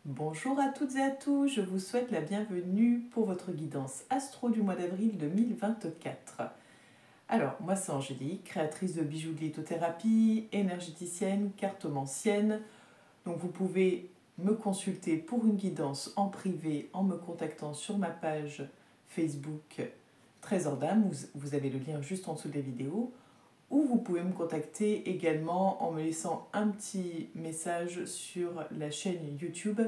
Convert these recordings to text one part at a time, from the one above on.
Bonjour à toutes et à tous, je vous souhaite la bienvenue pour votre guidance astro du mois d'avril 2024. Alors, moi c'est Angélique, créatrice de bijoux de lithothérapie, énergéticienne, cartomancienne. Donc vous pouvez me consulter pour une guidance en privé en me contactant sur ma page Facebook Trésor d'âme, vous avez le lien juste en dessous de la vidéo. Ou vous pouvez me contacter également en me laissant un petit message sur la chaîne YouTube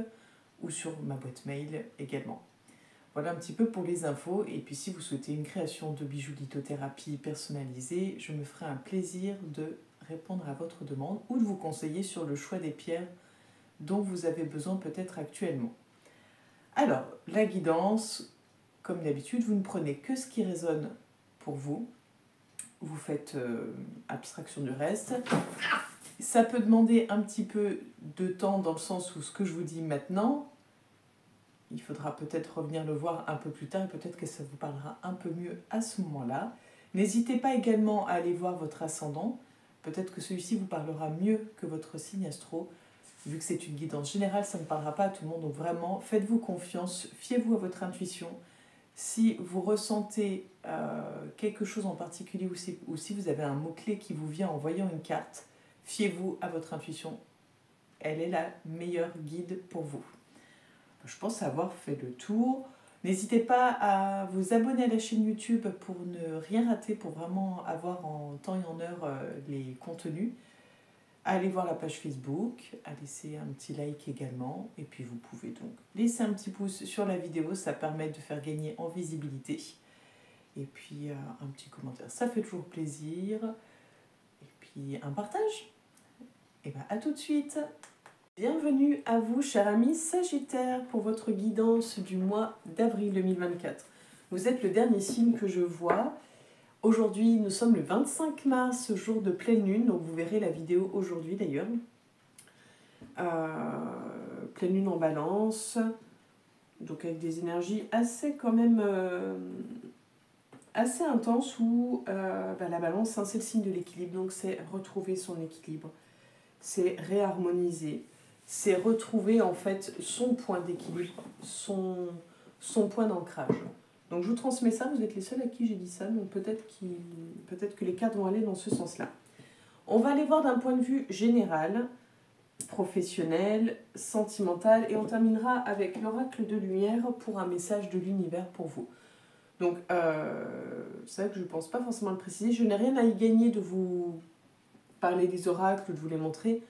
ou sur ma boîte mail également. Voilà un petit peu pour les infos. Et puis si vous souhaitez une création de bijoux lithothérapie personnalisée, je me ferai un plaisir de répondre à votre demande ou de vous conseiller sur le choix des pierres dont vous avez besoin peut-être actuellement. Alors, la guidance, comme d'habitude, vous ne prenez que ce qui résonne pour vous. Vous faites abstraction du reste. Ça peut demander un petit peu de temps dans le sens où ce que je vous dis maintenant, il faudra peut-être revenir le voir un peu plus tard et peut-être que ça vous parlera un peu mieux à ce moment-là. N'hésitez pas également à aller voir votre ascendant. Peut-être que celui-ci vous parlera mieux que votre signe astro. Vu que c'est une guidance générale, ça ne parlera pas à tout le monde. Donc vraiment, faites-vous confiance, fiez-vous à votre intuition. Si vous ressentez quelque chose en particulier ou si vous avez un mot-clé qui vous vient en voyant une carte, fiez-vous à votre intuition. Elle est la meilleure guide pour vous. Je pense avoir fait le tour. N'hésitez pas à vous abonner à la chaîne YouTube pour ne rien rater, pour vraiment avoir en temps et en heure les contenus. Allez voir la page Facebook, à laisser un petit like également. Et puis vous pouvez donc laisser un petit pouce sur la vidéo, ça permet de faire gagner en visibilité. Et puis un petit commentaire, ça fait toujours plaisir. Et puis un partage. Et bien à tout de suite. Bienvenue à vous, chers amis Sagittaire, pour votre guidance du mois d'avril 2024. Vous êtes le dernier signe que je vois. Aujourd'hui, nous sommes le 25 mars, jour de pleine lune, donc vous verrez la vidéo aujourd'hui d'ailleurs. Pleine lune en balance, donc avec des énergies assez quand même assez intenses où la balance, hein, c'est le signe de l'équilibre, donc c'est retrouver son équilibre, c'est réharmoniser, c'est retrouver en fait son point d'équilibre, son point d'ancrage. Donc je vous transmets ça, vous êtes les seuls à qui j'ai dit ça, donc peut-être que les cartes vont aller dans ce sens-là. On va aller voir d'un point de vue général, professionnel, sentimental, et on terminera avec l'oracle de lumière pour un message de l'univers pour vous. Donc c'est vrai que je ne pense pas forcément le préciser, je n'ai rien à y gagner de vous parler des oracles, de vous les montrer.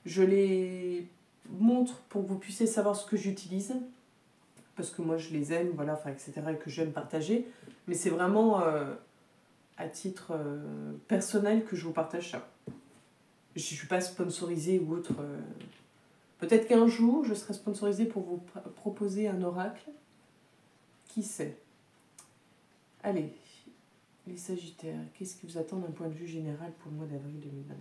Je les montre pour que vous puissiez savoir ce que j'utilise, parce que moi je les aime, voilà, enfin, etc., et que j'aime partager. Mais c'est vraiment à titre personnel que je vous partage ça. Je ne suis pas sponsorisée ou autre. Peut-être qu'un jour je serai sponsorisée pour vous proposer un oracle. Qui sait? Allez, les Sagittaires, qu'est-ce qui vous attend d'un point de vue général pour le mois d'avril 2024?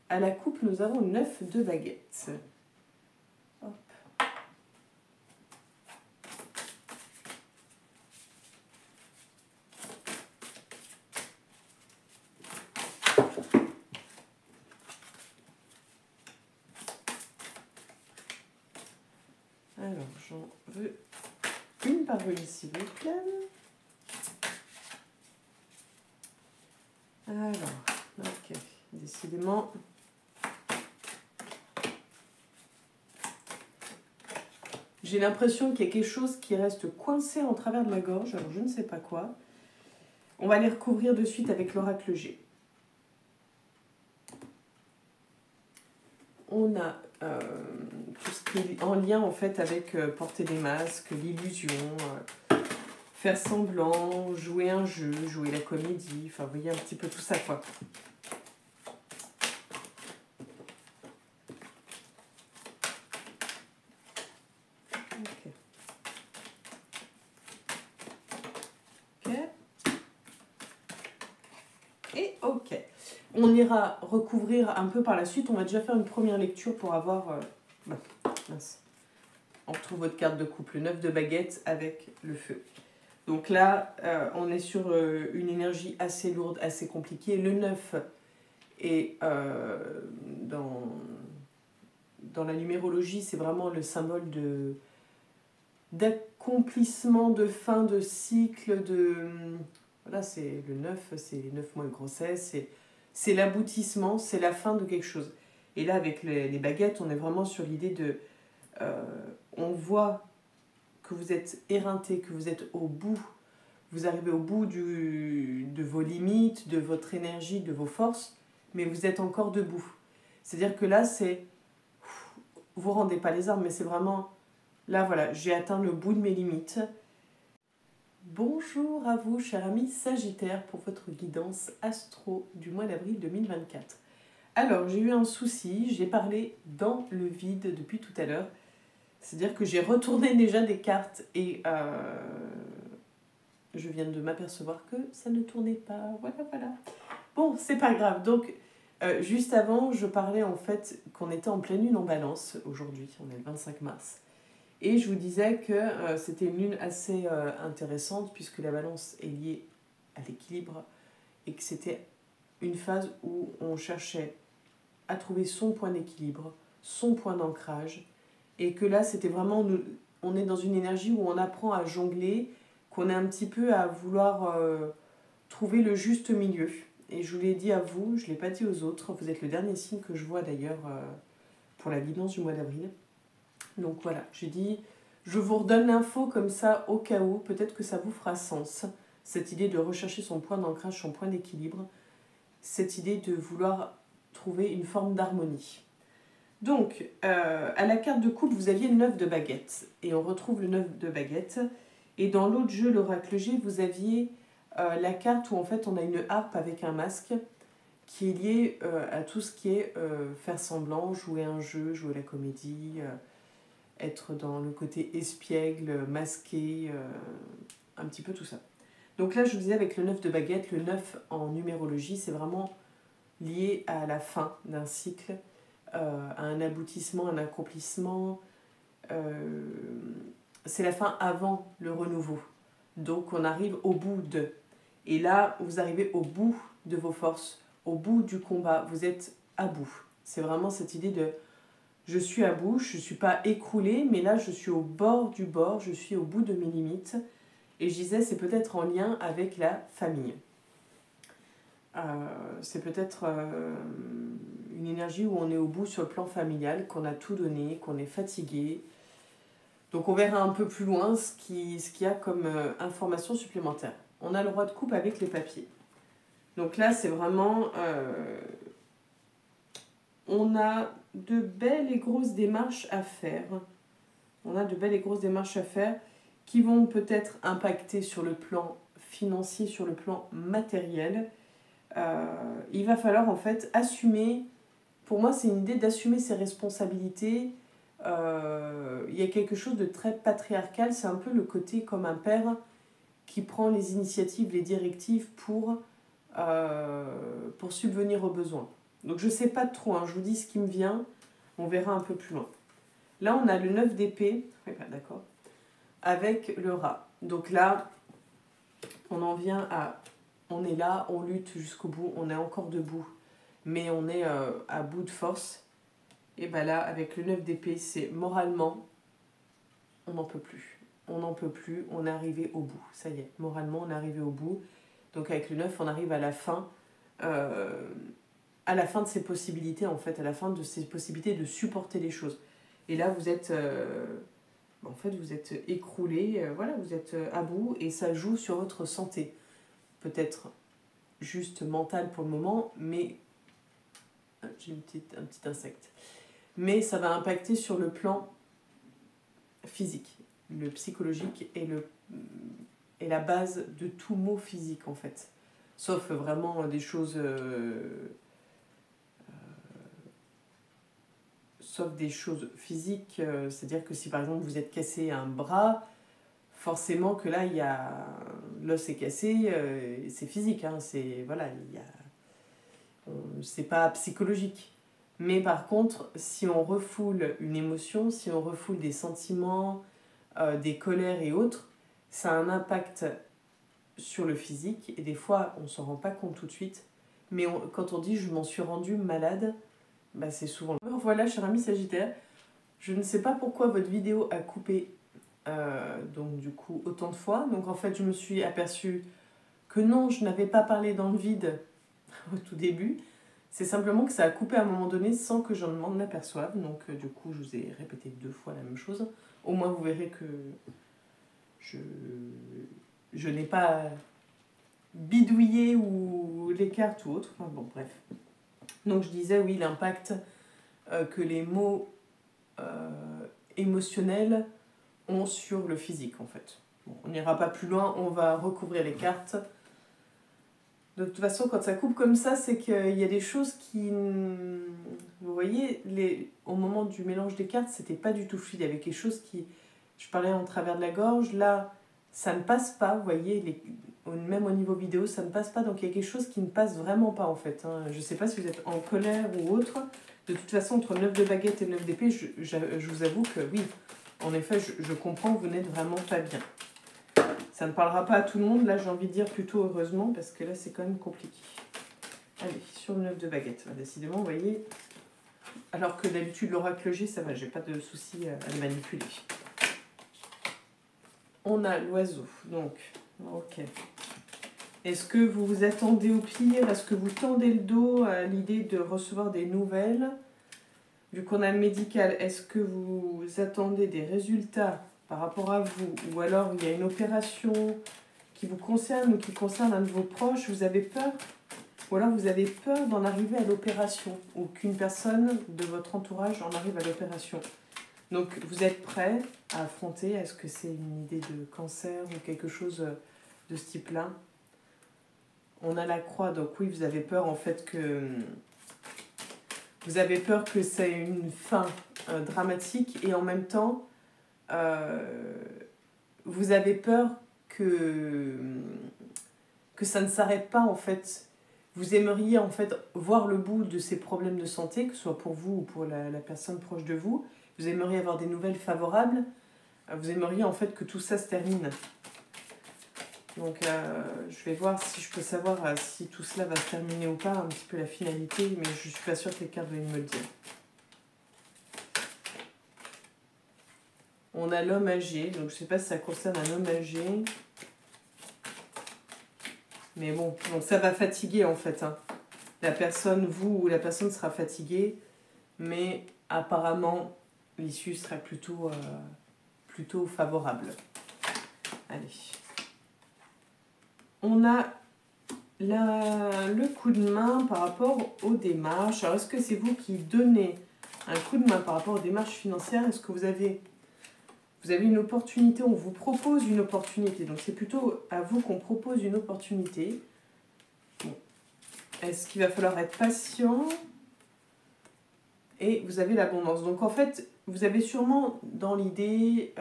À la coupe, nous avons 9 de baguettes. Hop. Alors, j'en veux une par une, s'il vous plaît. Alors, ok, décidément. J'ai l'impression qu'il y a quelque chose qui reste coincé en travers de la gorge, alors je ne sais pas quoi. On va les recouvrir de suite avec l'oracle G. On a tout ce qui est en lien en fait avec porter des masques, l'illusion, faire semblant, jouer un jeu, jouer la comédie, enfin vous voyez un petit peu tout ça quoi. Et ok. On ira recouvrir un peu par la suite. On va déjà faire une première lecture pour avoir... mince. On retrouve votre carte de couple, le 9 de baguettes avec le feu. Donc là, on est sur une énergie assez lourde, assez compliquée. Le 9 est dans dans la numérologie, c'est vraiment le symbole d'accomplissement, de fin de cycle, voilà, c'est le 9, c'est les 9 mois de grossesse, c'est l'aboutissement, c'est la fin de quelque chose. Et là, avec les baguettes, on est vraiment sur l'idée de... on voit que vous êtes éreinté, que vous êtes au bout, vous arrivez au bout de vos limites, de votre énergie, de vos forces, mais vous êtes encore debout. C'est-à-dire que là, c'est... Vous rendez pas les armes, mais c'est vraiment... Là, voilà, j'ai atteint le bout de mes limites. Bonjour à vous, chers amis Sagittaire, pour votre guidance astro du mois d'avril 2024. Alors, j'ai eu un souci, j'ai parlé dans le vide depuis tout à l'heure. C'est-à-dire que j'ai retourné déjà des cartes et je viens de m'apercevoir que ça ne tournait pas. Voilà. Bon, c'est pas grave. Donc, juste avant, je parlais en fait qu'on était en pleine lune en balance aujourd'hui. On est le 25 mars. Et je vous disais que c'était une lune assez intéressante puisque la balance est liée à l'équilibre et que c'était une phase où on cherchait à trouver son point d'équilibre, son point d'ancrage. Et que là, c'était vraiment... on est dans une énergie où on apprend à jongler, qu'on est un petit peu à vouloir trouver le juste milieu. Et je vous l'ai dit à vous, je ne l'ai pas dit aux autres. Vous êtes le dernier signe que je vois d'ailleurs pour la guidance du mois d'avril. Donc voilà, j'ai dit, je vous redonne l'info comme ça au cas où, peut-être que ça vous fera sens. Cette idée de rechercher son point d'ancrage, son point d'équilibre. Cette idée de vouloir trouver une forme d'harmonie. Donc, à la carte de coupe, vous aviez le 9 de baguette. Et on retrouve le 9 de baguette. Et dans l'autre jeu, l'oracle G, vous aviez la carte où en fait on a une harpe avec un masque qui est lié à tout ce qui est faire semblant, jouer un jeu, jouer la comédie, être dans le côté espiègle, masqué, un petit peu tout ça. Donc là, je vous disais avec le 9 de baguette, le 9 en numérologie, c'est vraiment lié à la fin d'un cycle, à un aboutissement, un accomplissement. C'est la fin avant le renouveau. Donc on arrive au bout de. Et là, vous arrivez au bout de vos forces, au bout du combat. Vous êtes à bout. C'est vraiment cette idée de je suis à bout, je ne suis pas écroulée, mais là je suis au bord du bord, je suis au bout de mes limites. Et je disais, c'est peut-être en lien avec la famille. C'est peut-être une énergie où on est au bout sur le plan familial, qu'on a tout donné, qu'on est fatigué. Donc on verra un peu plus loin ce qu'il y a comme information supplémentaire. On a le roi de coupe avec les papiers. Donc là, c'est vraiment... on a de belles et grosses démarches à faire. On a de belles et grosses démarches à faire qui vont peut-être impacter sur le plan financier, sur le plan matériel. Il va falloir en fait assumer, pour moi c'est une idée d'assumer ses responsabilités. Il y a quelque chose de très patriarcal, c'est un peu le côté comme un père qui prend les initiatives, les directives pour subvenir aux besoins. Donc je ne sais pas trop, hein, je vous dis ce qui me vient, on verra un peu plus loin. Là on a le 9 d'épée, d'accord, avec le rat. Donc là, on en vient à... On est là, on lutte jusqu'au bout, on est encore debout, mais on est à bout de force. Et bien là, avec le 9 d'épée, c'est moralement, on n'en peut plus. On n'en peut plus, on est arrivé au bout. Ça y est, moralement, on est arrivé au bout. Donc avec le 9, on arrive à la fin de ses possibilités, en fait, à la fin de ses possibilités de supporter les choses. Et là, vous êtes... en fait, vous êtes écroulé, voilà, vous êtes à bout, et ça joue sur votre santé. Peut-être juste mental pour le moment, mais j'ai un petit insecte. Mais ça va impacter sur le plan physique. Le psychologique est la base de tout mot physique, en fait. Sauf vraiment des choses... sauf des choses physiques, c'est-à-dire que si par exemple vous êtes cassé un bras, forcément que là, il y a l'os est cassé, c'est physique, hein, c'est voilà, c'est pas psychologique. Mais par contre, si on refoule une émotion, si on refoule des sentiments, des colères et autres, ça a un impact sur le physique. Et des fois, on s'en rend pas compte tout de suite. Mais quand on dit je m'en suis rendu malade, bah, c'est souvent... Voilà, cher ami Sagittaire, je ne sais pas pourquoi votre vidéo a coupé donc du coup autant de fois. Donc en fait, je me suis aperçue que non, je n'avais pas parlé dans le vide au tout début. C'est simplement que ça a coupé à un moment donné sans que je m'en aperçoive. Donc du coup, je vous ai répété 2 fois la même chose. Au moins, vous verrez que je n'ai pas bidouillé ou les cartes ou autre. Enfin, bon, bref. Donc je disais, oui, l'impact que les mots émotionnels ont sur le physique, en fait. Bon, on n'ira pas plus loin, on va recouvrir les cartes. De toute façon, quand ça coupe comme ça, c'est qu'il y a des choses qui... Vous voyez, au moment du mélange des cartes, c'était pas du tout fluide. Il y avait quelque chose qui... Je parlais en travers de la gorge. Là, ça ne passe pas. Vous voyez, même au niveau vidéo, ça ne passe pas. Donc, il y a quelque chose qui ne passe vraiment pas, en fait. Je ne sais pas si vous êtes en colère ou autre. De toute façon, entre 9 de baguette et 9 d'épée, je vous avoue que oui, en effet, je comprends que vous n'êtes vraiment pas bien. Ça ne parlera pas à tout le monde, là j'ai envie de dire plutôt heureusement, parce que là c'est quand même compliqué. Allez, sur le 9 de baguette, décidément, vous voyez, alors que d'habitude l'oracle G, ça va, j'ai pas de souci à le manipuler. On a l'oiseau, donc, ok. Est-ce que vous vous attendez au pire? Est-ce que vous tendez le dos à l'idée de recevoir des nouvelles? Vu qu'on a le médical, est-ce que vous attendez des résultats par rapport à vous, ou alors il y a une opération qui vous concerne ou qui concerne un de vos proches, vous avez peur, ou alors vous avez peur d'en arriver à l'opération, ou qu'une personne de votre entourage en arrive à l'opération. Donc vous êtes prêt à affronter, est-ce que c'est une idée de cancer ou quelque chose de ce type-là? On a la croix, donc oui, vous avez peur en fait que... Vous avez peur que c'est une fin dramatique et en même temps, vous avez peur que ça ne s'arrête pas en fait. Vous aimeriez en fait voir le bout de ces problèmes de santé, que ce soit pour vous ou pour la personne proche de vous. Vous aimeriez avoir des nouvelles favorables. Vous aimeriez en fait que tout ça se termine. Donc je vais voir si je peux savoir si tout cela va se terminer ou pas, un petit peu la finalité, mais je ne suis pas sûre que les cartes viennent me le dire. On a l'homme âgé, donc je ne sais pas si ça concerne un homme âgé. Mais bon, donc ça va fatiguer en fait. La personne, vous ou la personne sera fatiguée, mais apparemment l'issue sera plutôt favorable. Allez. On a le coup de main par rapport aux démarches. Alors est-ce que c'est vous qui donnez un coup de main par rapport aux démarches financières? Est-ce que vous avez une opportunité, on vous propose une opportunité, donc c'est plutôt à vous qu'on propose une opportunité. Bon. Est-ce qu'il va falloir être patient? Et vous avez l'abondance. Donc en fait, vous avez sûrement dans l'idée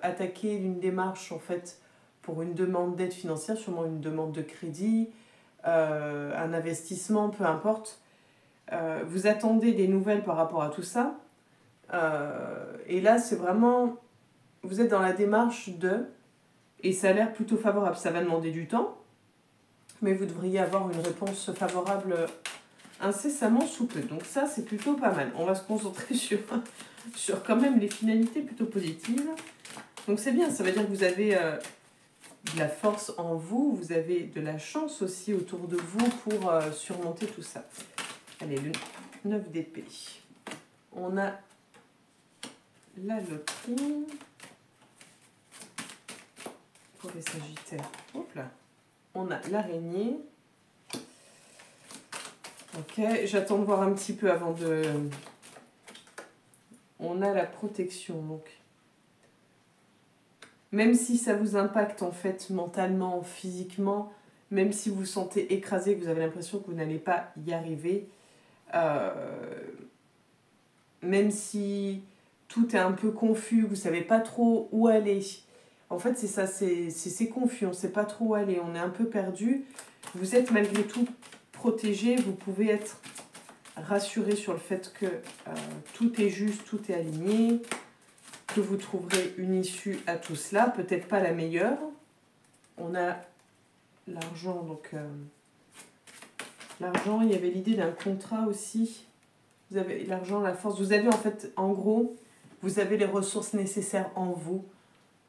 attaqué une démarche en fait pour une demande d'aide financière, sûrement une demande de crédit, un investissement, peu importe. Vous attendez des nouvelles par rapport à tout ça. Et là, c'est vraiment... Vous êtes dans la démarche de, et ça a l'air plutôt favorable. Ça va demander du temps, mais vous devriez avoir une réponse favorable incessamment sous peu. Donc ça, c'est plutôt pas mal. On va se concentrer sur quand même les finalités plutôt positives. Donc c'est bien, ça veut dire que vous avez de la force en vous, vous avez de la chance aussi autour de vous pour surmonter tout ça. Allez, le 9 d'épée. On a la loterie. Pour les Sagittaires. Hop là. On a l'araignée. Ok, j'attends de voir un petit peu avant de... On a la protection, donc. Même si ça vous impacte en fait mentalement, physiquement, même si vous vous sentez écrasé, que vous avez l'impression que vous n'allez pas y arriver, même si tout est un peu confus, vous ne savez pas trop où aller. En fait, c'est ça, c'est confus, on ne sait pas trop où aller, on est un peu perdu. Vous êtes malgré tout protégé, vous pouvez être rassuré sur le fait que tout est juste, tout est aligné, que vous trouverez une issue à tout cela, peut-être pas la meilleure. On a l'argent, donc l'argent, il y avait l'idée d'un contrat aussi. Vous avez l'argent, la force. Vous avez en fait, en gros, vous avez les ressources nécessaires en vous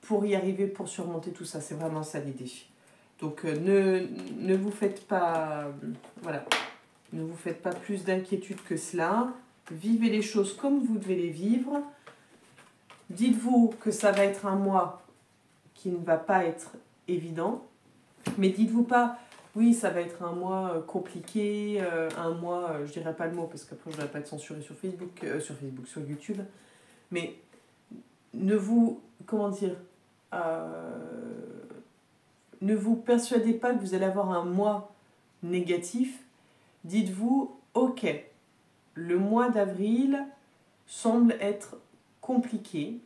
pour y arriver, pour surmonter tout ça. C'est vraiment ça l'idée. Donc ne vous faites pas, voilà, ne vous faites pas plus d'inquiétude que cela. Vivez les choses comme vous devez les vivre. Dites-vous que ça va être un mois qui ne va pas être évident. Mais dites-vous pas, oui, ça va être un mois compliqué, un mois, je dirais pas le mot parce qu'après je ne voudrais pas être censuré sur Facebook, sur YouTube. Mais ne vous, comment dire, ne vous persuadez pas que vous allez avoir un mois négatif. Dites-vous, ok, le mois d'avril semble être compliqué,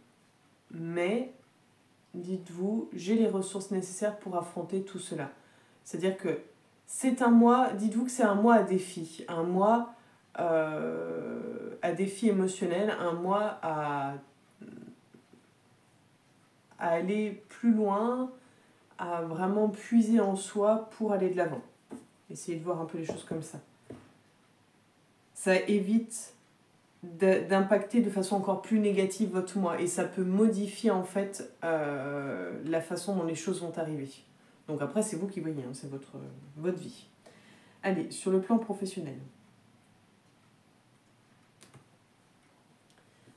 mais dites-vous, j'ai les ressources nécessaires pour affronter tout cela. C'est-à-dire que c'est un mois, dites-vous que c'est un mois à défi, un mois à défi émotionnel, un mois à aller plus loin, à vraiment puiser en soi pour aller de l'avant. Essayez de voir un peu les choses comme ça. Ça évite d'impacter de façon encore plus négative votre mois et ça peut modifier en fait la façon dont les choses vont arriver. Donc après c'est vous qui voyez, hein, c'est votre vie. Allez, sur le plan professionnel.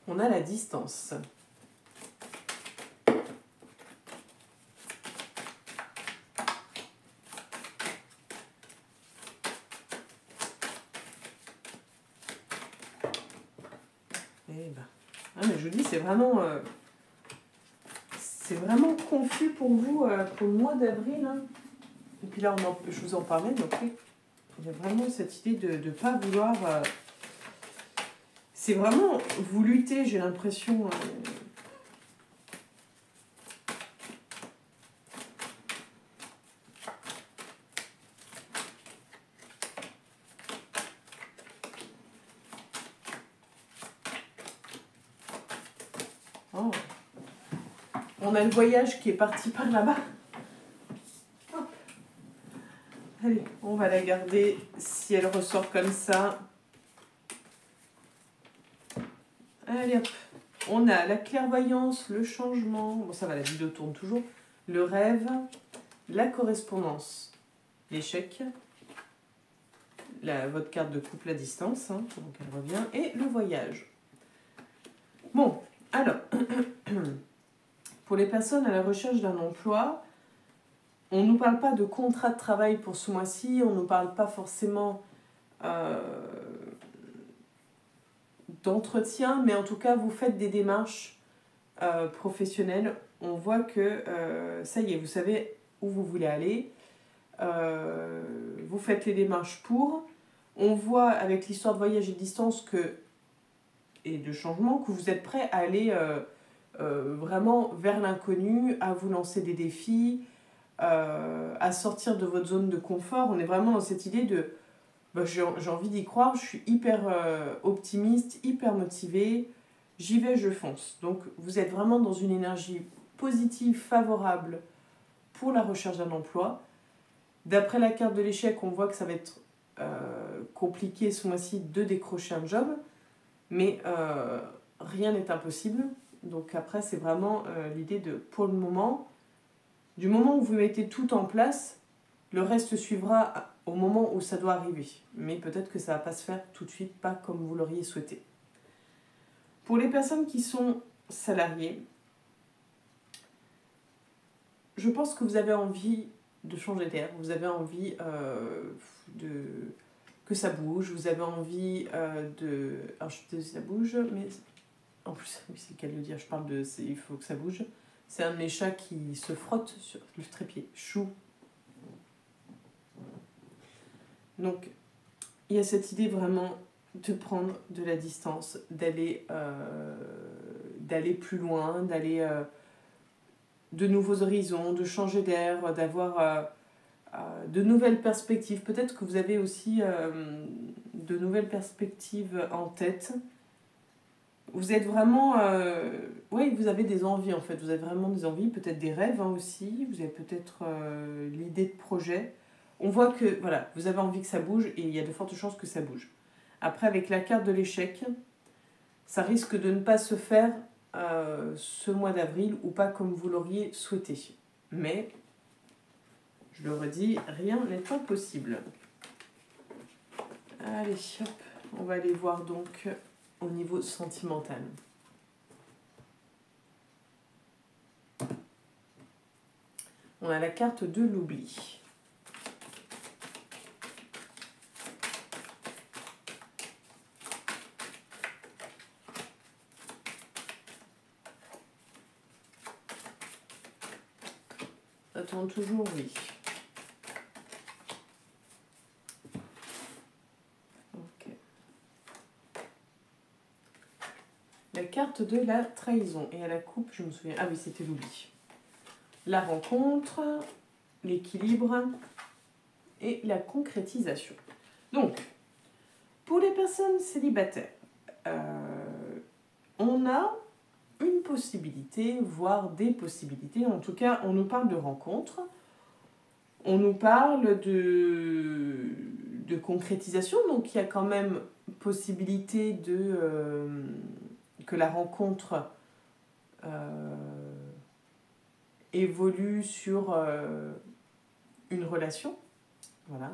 On a la distance. Eh ben, ah, mais je vous dis, c'est vraiment confus pour vous pour le mois d'avril. Hein. Et puis là, je vous en parlais, donc oui, il y a vraiment cette idée de ne pas vouloir... c'est vraiment, vous luttez, j'ai l'impression... Oh. On a le voyage qui est parti par là-bas. Hop. Allez, on va la garder si elle ressort comme ça. Allez hop. On a la clairvoyance, le changement. Bon, ça va, la vidéo tourne toujours. Le rêve, la correspondance, l'échec, votre carte de couple à distance, hein, donc elle revient, et le voyage. Bon, alors, pour les personnes à la recherche d'un emploi, on ne nous parle pas de contrat de travail pour ce mois-ci, on ne nous parle pas forcément d'entretien, mais en tout cas, vous faites des démarches professionnelles. On voit que ça y est, vous savez où vous voulez aller. Vous faites les démarches pour. On voit avec l'histoire de voyage et de distance et de changement que vous êtes prêt à aller vraiment vers l'inconnu, à vous lancer des défis, à sortir de votre zone de confort. On est vraiment dans cette idée de j'ai envie d'y croire, je suis hyper optimiste, hyper motivée, j'y vais, je fonce. Donc vous êtes vraiment dans une énergie positive, favorable pour la recherche d'un emploi. D'après la carte de l'échec, on voit que ça va être compliqué ce mois-ci de décrocher un job, mais rien n'est impossible. Donc après, c'est vraiment l'idée de, pour le moment, du moment où vous mettez tout en place, le reste suivra au moment où ça doit arriver. Mais peut-être que ça ne va pas se faire tout de suite, pas comme vous l'auriez souhaité. Pour les personnes qui sont salariées, je pense que vous avez envie de changer d'air, vous avez envie que ça bouge, vous avez envie de... Alors je sais que ça bouge, mais en plus, oui, c'est le cas de le dire, je parle de... Il faut que ça bouge. C'est un de mes chats qui se frotte sur le trépied. Chou. Donc, il y a cette idée vraiment de prendre de la distance, d'aller plus loin, d'aller de nouveaux horizons, de changer d'air, d'avoir de nouvelles perspectives. Peut-être que vous avez aussi de nouvelles perspectives en tête. Vous êtes vraiment... oui, vous avez des envies en fait. Vous avez vraiment des envies, peut-être des rêves aussi. Vous avez peut-être l'idée de projet. On voit que voilà, vous avez envie que ça bouge et il y a de fortes chances que ça bouge. Après, avec la carte de l'échec, ça risque de ne pas se faire ce mois d'avril ou pas comme vous l'auriez souhaité. Mais, je le redis, rien n'est impossible. Allez, hop, on va aller voir donc au niveau sentimental. On a la carte de l'oubli. Ça tourne toujours, oui. Ok. La carte de la trahison. Et à la coupe, je me souviens... Ah oui, c'était l'oubli. La rencontre, l'équilibre et la concrétisation. Donc, pour les personnes célibataires, on a une possibilité, voire des possibilités. En tout cas, on nous parle de rencontres, on nous parle de concrétisation. Donc, il y a quand même possibilité que la rencontre évolue sur une relation. Voilà,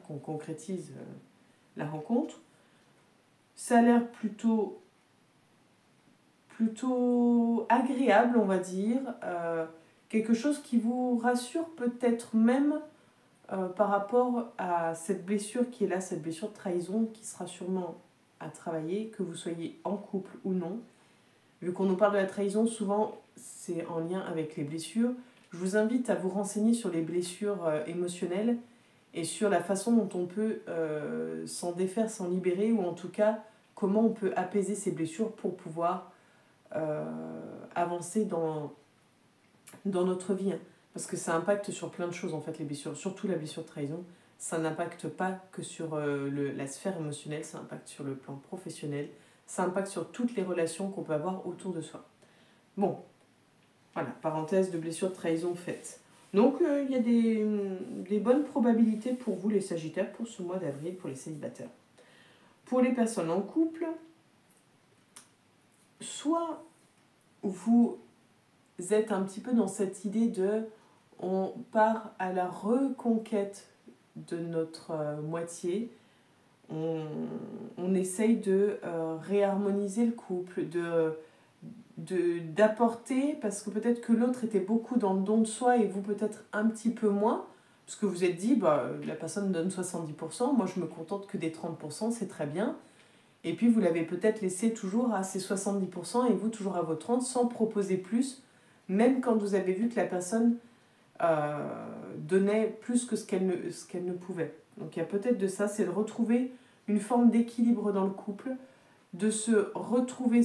qu'on concrétise la rencontre. Ça a l'air plutôt agréable, on va dire. Quelque chose qui vous rassure peut-être même par rapport à cette blessure qui est là, cette blessure de trahison qui sera sûrement à travailler, que vous soyez en couple ou non. Vu qu'on nous parle de la trahison, souvent c'est en lien avec les blessures. Je vous invite à vous renseigner sur les blessures émotionnelles et sur la façon dont on peut s'en défaire, s'en libérer, ou en tout cas comment on peut apaiser ces blessures pour pouvoir avancer dans notre vie. Parce que ça impacte sur plein de choses en fait, les blessures, surtout la blessure de trahison. Ça n'impacte pas que sur la sphère émotionnelle, ça impacte sur le plan professionnel, ça impacte sur toutes les relations qu'on peut avoir autour de soi. Bon, voilà, parenthèse de blessure de trahison faite. Donc, il y a des bonnes probabilités pour vous, les Sagittaires, pour ce mois d'avril, pour les célibataires. Pour les personnes en couple, soit vous êtes un petit peu dans cette idée de on part à la reconquête de notre moitié, on essaye de réharmoniser le couple, d'apporter, parce que peut-être que l'autre était beaucoup dans le don de soi et vous peut-être un petit peu moins, parce que vous êtes dit, la personne donne 70%, moi je me contente que des 30%, c'est très bien. Et puis vous l'avez peut-être laissé toujours à ses 70% et vous toujours à vos 30% sans proposer plus, même quand vous avez vu que la personne donnait plus que ce qu'elle ne pouvait. Donc il y a peut-être de ça, c'est de retrouver une forme d'équilibre dans le couple, de se retrouver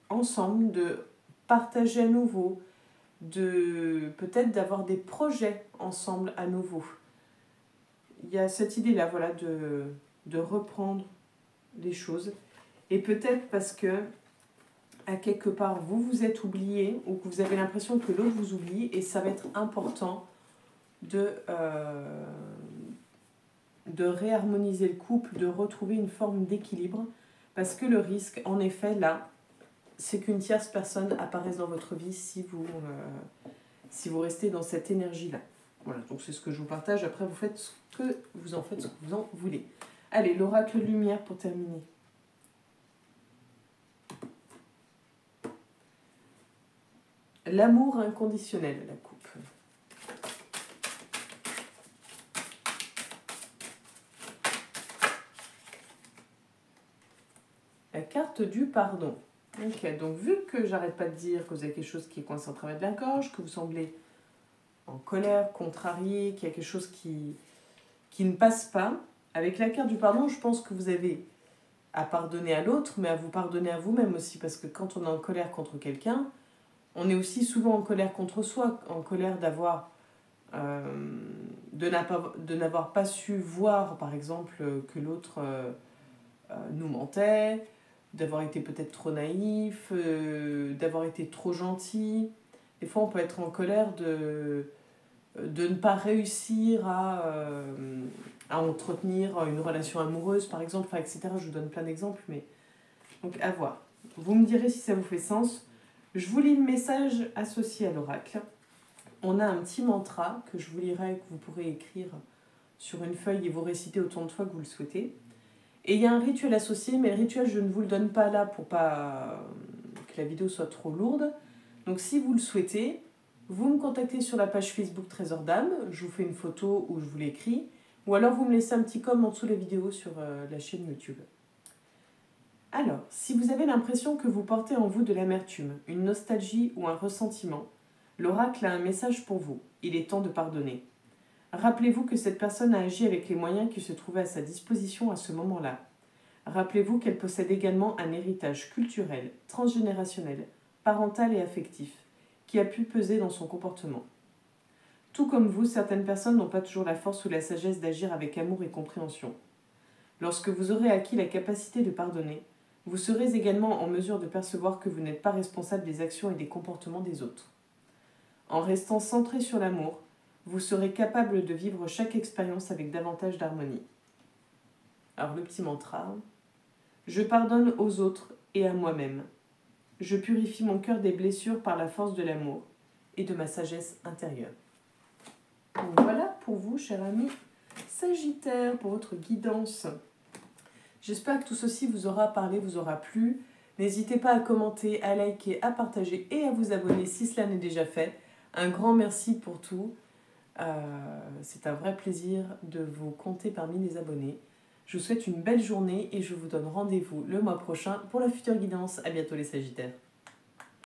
ensemble, de partager à nouveau, de peut-être d'avoir des projets ensemble à nouveau. Il y a cette idée-là, voilà, de reprendre les choses. Et peut-être parce que, à quelque part, vous vous êtes oublié ou que vous avez l'impression que l'autre vous oublie, et ça va être important de réharmoniser le couple, de retrouver une forme d'équilibre, parce que le risque, en effet, là, c'est qu'une tierce personne apparaisse dans votre vie si vous restez dans cette énergie-là. Voilà, donc c'est ce que je vous partage. Après, vous faites ce que vous en voulez. Allez, l'oracle lumière pour terminer. L'amour inconditionnel, la coupe. La carte du pardon. Ok, donc vu que j'arrête pas de dire que vous avez quelque chose qui est coincé en travers de la gorge, que vous semblez en colère, contrarié, qu'il y a quelque chose qui ne passe pas, avec la carte du pardon, je pense que vous avez à pardonner à l'autre, mais à vous pardonner à vous-même aussi, parce que quand on est en colère contre quelqu'un, on est aussi souvent en colère contre soi, en colère d'avoir de n'avoir pas su voir, par exemple, que l'autre nous mentait, d'avoir été peut-être trop naïf, d'avoir été trop gentil. Des fois, on peut être en colère de ne pas réussir à entretenir une relation amoureuse, par exemple, enfin, etc. Je vous donne plein d'exemples, mais donc à voir. Vous me direz si ça vous fait sens. Je vous lis le message associé à l'oracle. On a un petit mantra que je vous lirai, que vous pourrez écrire sur une feuille et vous réciter autant de fois que vous le souhaitez. Et il y a un rituel associé, mais le rituel, je ne vous le donne pas là pour pas que la vidéo soit trop lourde. Donc si vous le souhaitez, vous me contactez sur la page Facebook Trésor d'âme, je vous fais une photo où je vous l'écris, ou alors vous me laissez un petit com en dessous de la vidéo sur la chaîne YouTube. Alors, si vous avez l'impression que vous portez en vous de l'amertume, une nostalgie ou un ressentiment, l'oracle a un message pour vous. Il est temps de pardonner. Rappelez-vous que cette personne a agi avec les moyens qui se trouvaient à sa disposition à ce moment-là. Rappelez-vous qu'elle possède également un héritage culturel, transgénérationnel, parental et affectif, qui a pu peser dans son comportement. Tout comme vous, certaines personnes n'ont pas toujours la force ou la sagesse d'agir avec amour et compréhension. Lorsque vous aurez acquis la capacité de pardonner, vous serez également en mesure de percevoir que vous n'êtes pas responsable des actions et des comportements des autres. En restant centré sur l'amour, vous serez capable de vivre chaque expérience avec davantage d'harmonie. Alors le petit mantra, je pardonne aux autres et à moi-même. Je purifie mon cœur des blessures par la force de l'amour et de ma sagesse intérieure. Donc voilà pour vous, cher ami Sagittaire, pour votre guidance. J'espère que tout ceci vous aura parlé, vous aura plu. N'hésitez pas à commenter, à liker, à partager et à vous abonner si cela n'est déjà fait. Un grand merci pour tout. C'est un vrai plaisir de vous compter parmi les abonnés. Je vous souhaite une belle journée et je vous donne rendez-vous le mois prochain pour la future guidance. À bientôt les Sagittaires.